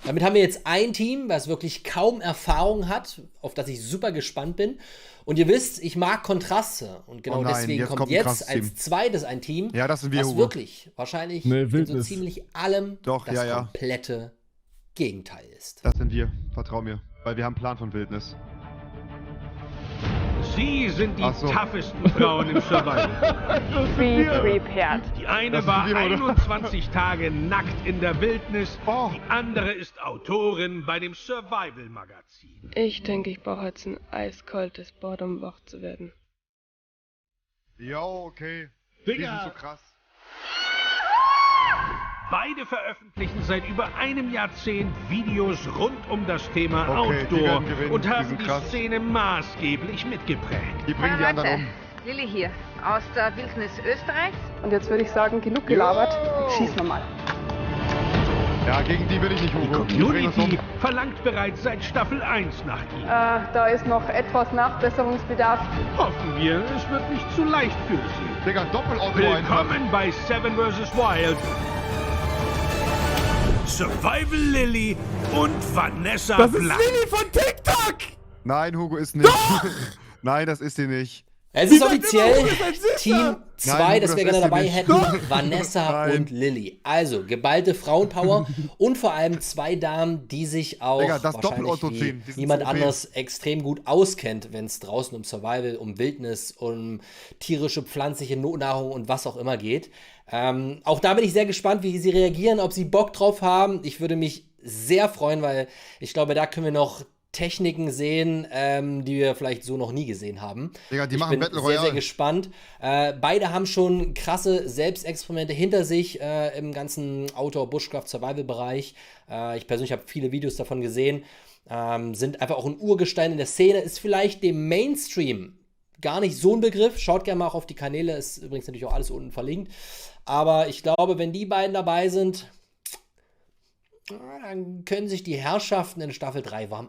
Damit haben wir jetzt ein Team, was wirklich kaum Erfahrung hat, auf das ich super gespannt bin. Und ihr wisst, ich mag Kontraste. Und genau deswegen jetzt kommt kommt ein jetzt krasses als Team. zweites ein Team, Ja, das sind wir, was Hugo. wirklich wahrscheinlich Nee, in so Wildnis. ziemlich allem Doch, das ja, ja. komplette Gegenteil ist. Das sind wir. Vertrau mir. Weil wir haben einen Plan von Wildnis. Sie sind die Ach so. toughesten Frauen im Survival. Be prepared. Die eine Das war sind wir, oder? 21 Tage nackt in der Wildnis, Oh. die andere ist Autorin bei dem Survival-Magazin. Ich denke, ich brauche jetzt ein eiskaltes Bad, um wach zu werden. Ja, okay. Digga. Die sind so krass. Beide veröffentlichen seit über einem Jahrzehnt Videos rund um das Thema Okay, die Outdoor werden gewinnen, und die haben sind die krass. Szene maßgeblich mitgeprägt. Die bringen die anderen um. Lilly hier, aus der Wildnis Österreichs. Und jetzt würde ich sagen, genug gelabert. Jetzt schießen wir mal. Ja, gegen die will ich nicht, Die Hugo. Die bringen uns Community um. verlangt bereits seit Staffel 1 nach ihm. Da ist noch etwas Nachbesserungsbedarf. Hoffen wir, es wird nicht zu leicht für sie. Digga, Doppelauto einfach. Willkommen bei Seven vs. Wild. Survival Lilly und Vanessa Das ist Blank. Lilly von TikTok! Nein, Hugo ist nicht. Nein, das ist sie nicht. Es ist sagt offiziell immer, Hugo ist ein Süßer. Team 2, Nein, das das wir gerne ist sie dabei nicht. hätten. Vanessa Nein. und Lilly. Also, geballte Frauenpower und vor allem zwei Damen, die sich auch Digga, das wahrscheinlich Doppelauto wie ziehen, die sind niemand so OP. anderes extrem gut auskennt, wenn es draußen um Survival, um Wildnis, um tierische, pflanzliche Notnahrung und was auch immer geht. Auch da bin ich sehr gespannt, wie sie reagieren, ob sie Bock drauf haben. Ich würde mich sehr freuen, weil ich glaube, da können wir noch Techniken sehen, die wir vielleicht so noch nie gesehen haben. Digga, die Ich machen bin Battle sehr, sehr Royale. gespannt. Beide haben schon krasse Selbstexperimente hinter sich im ganzen Outdoor-Bushcraft-Survival-Bereich. Ich persönlich habe viele Videos davon gesehen. Sind einfach auch ein Urgestein in der Szene. Ist vielleicht dem Mainstream gar nicht so ein Begriff. Schaut gerne mal auch auf die Kanäle. Ist übrigens natürlich auch alles unten verlinkt. Aber ich glaube, wenn die beiden dabei sind, dann können sich die Herrschaften in Staffel 3 warm